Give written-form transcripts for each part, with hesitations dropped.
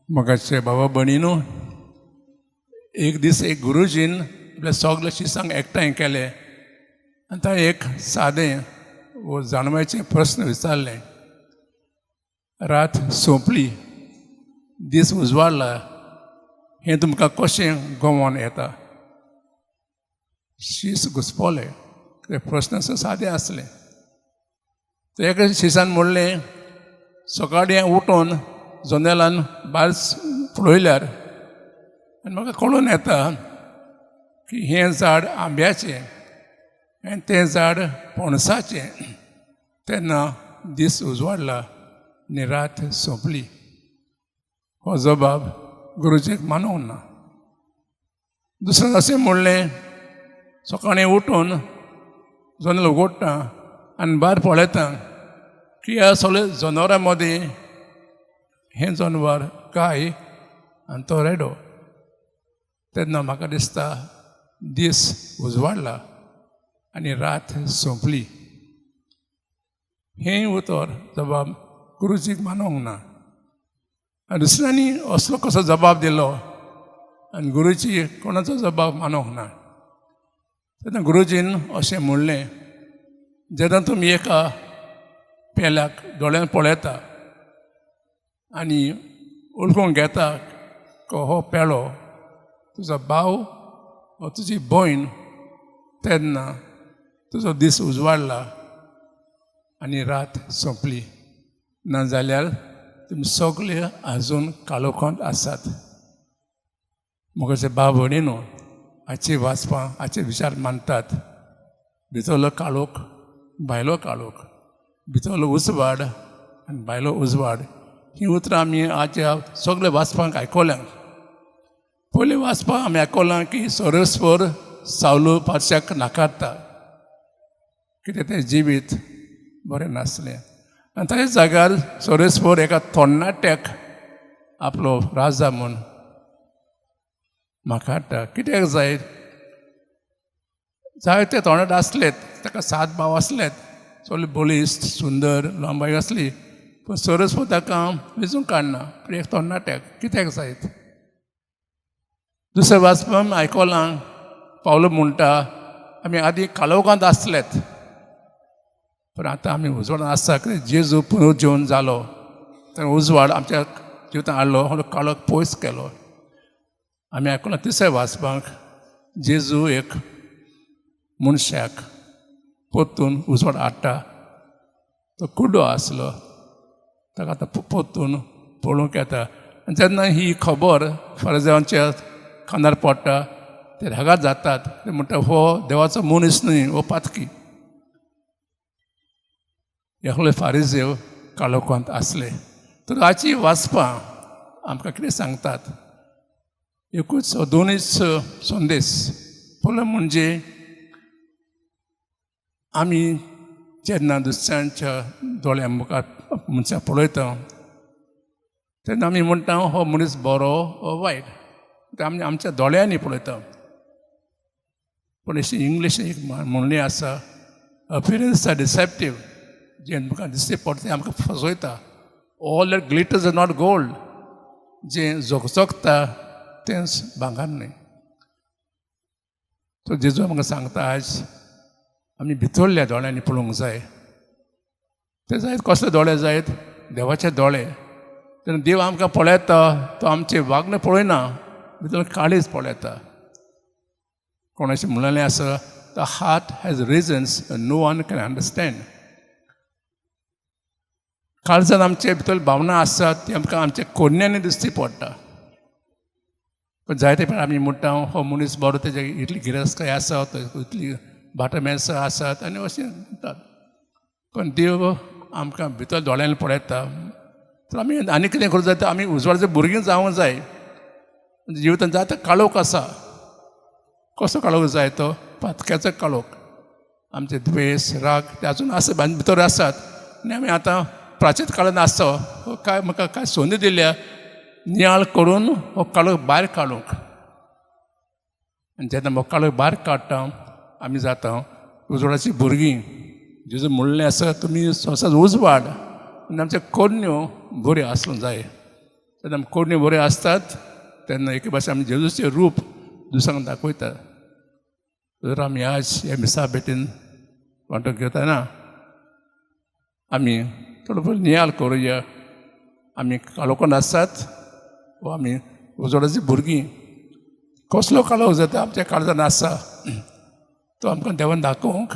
मगाचे बाबा भणीनू एक दीस एक गुरुजीन आपल्या सगळे शिसांक एकठांय केले आनी ताणें एक सादें वो जाणवायचे प्रस्न विचारले. रात सोंपली, दीस उजवाडला, हें तुमकां कशें गोवन येता? शीस घुसपले. ते प्रस्न सादें आसले. ते एका शिसान म्हणलें, सकाळीं उठून जनेलान भायर पळयल्यार आनी म्हाका कळून येता की हें झाड आंब्याचें आनी तें झाड पणसाचें. तेन्ना दीस उजवाडला आनी रात सोंपली. हो जबाब गुरुजीक मानूंक ना. दुसरें अशें म्हणलें, सकाळीं उठून जनेल उगडटा आनी भायर पळयता की ह्या सगळ्या जनावरां मदीं हें जनवर गाय आनी तो रेडो. तेन्ना म्हाका दिसता दीस उजवाडला आनी रात सोंपली. हें उतर जबाब गुरुजीक मानूंक ना. आनी दुसऱ्यांनी असलो कसो जबाब दिलो आनी गुरुजी कोणाचो जबाब मानूंक ना. तेन्ना गुरुजीन अशें म्हणलें, जेन्ना तुमी एका पेल्याक दोळ्यान पळयता आनी वळखूंक घेता हो पेळो तुजो भाव वा तुजी भयण, तेन्ना तुजो दीस उजवाडला आनी रात सोंपली. नाजाल्यार तुमी सगळे आजून काळोखांत आसात. मुखाचे भाव भयणीनो, हाची वाचपां हाचे विचार मानतात. भितरलो काळोख, भायलो काळोख, भितरलो उजवाड आनी भायलो उजवाड, ही उतरां आमी आजच्या सगळे वाचपाक आयकल्यां. पयलीं वाचपाक आमी आयकलां की सोरेस्पर सावलू पारश्याक नाकारता कितें तें जिवीत बरें नासलें. आनी ताच्या जाग्यार सोरेस्पर एका थोडणाट्याक आपलो राजा म्हूण नाकारता. कित्याक जाय? जायते थोडणाट आसलेत, ताका 7 भाव आसलेत, सगळे बलिश्ट सुंदर लांबाय आसली, पूण सोरेस्पर ताका वेंचूंक काडना. पूण एक थोडणाट्याक कित्याक जायत? दुसरें वाचपाक आयकलां पावलो म्हणटा, आमी आदीं काळोखांत आसलेत पूण आतां आमी उजवाडांत आसा. कित्याक जेजू पुनर्जीवन जालो, ताणें उजवाड आमच्या जिवितांत हाडलो, काळोख पयस केलो. आमी आयकलां तिसरें वाचपाक, जेजू एक मनशाक पोत्तून उजवाड हाडटा. तो कुड्डो आसलो, ताका आतां पोत्तून पळोवंक येता. आनी जेन्ना ही खबर फारिजांच्या कानार पडटा, ते रागार जातात. ते म्हणटा, हो देवाचो मनीस न्हय, हो पातकी. एकले फारिजेव काळोखांत आसले. तर हाची वाचपां आमकां कितें सांगतात? एकूच दोनूच संदेश. पयलो म्हणजे आमी जेन्ना दुसऱ्यांच्या दोळ्या मुखार मनशाक पळयता तेन्ना आमी म्हणटा हो मनीस बरो हो वायट, ते आमी आमच्या दोळ्यांनी पळयता. पूण अशी इंग्लीशीन एक म्हणणी आसा, अपियरन्स आर डिसेप्टीव. जें आमकां दिश्टी पडटा तें आमकां फसयता. All that glitters are not gold. जें झगझगता तेंच भांगर न्हय. सो जेजू आमकां सांगता आज आमी भितरल्या दोळ्यांनी पळोवंक जाय. ते जायत कसले दोळे जायत? देवाचे दोळे. तेन्ना देव आमकां पळयता, तो आमचें वागणें पळयना, भितर काळीज पळयता. कोणाचें म्हणलेलें आसा, the heart has reasons no one can understand. काळजांत आमचे भितर भावना आसात ती आमकां आमच्या कोडण्यांनी दिश्टी पडटा. पण जायते फावट आमी म्हणटा हो मनीस बरो, तेजे इतली गिरेस्तकाय आसा, इतली भाटां मेसां आसात आनी अशें म्हणटात. पण देव आमकां भितर दोळ्यांनी पळयता. तर आमी आनी कितें करूं जाय? आमी उजवाडाचीं भुरगीं जावंक जाय. जिवितांत जाता काळोख आसा. कसो काळोख जाय तो? पातक्याचो काळोख. आमचे द्वेश राग ते आजून आसा, भितर आसात. आनी आमी आतां प्राचीत काळांत आसा काय म्हाका काय संदी दिल्या नियाळ करून हो काळोख भायर काडूंक. आनी जेन्ना हो काळोख भायर काडटा आमी जाता उजवाडाचीं भुरगीं. जेजू म्हणलें आसा, तुमी संवसार उजवाड आनी आमच्यो कन्यो बऱ्यो आसूंक जाय. तेन्ना कोडणी बऱ्यो आसतात तेन्ना एके भाशेन आमी जेजूचें रूप दुसऱ्यांक दाखयता. जर आमी आज ह्या मिसा भेटेन वांटो घेतना आमी थोडो पयलीं नियाल करुया. आमी काळोखांत आसात वा आमी उजवाडाची भुरगीं. कसलो काळोख जाता आमच्या काळजांत आसा तो आमकां देवान दाखोवंक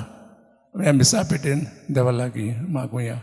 ह्या मिसा पेटेन देवा लागीं मागुया.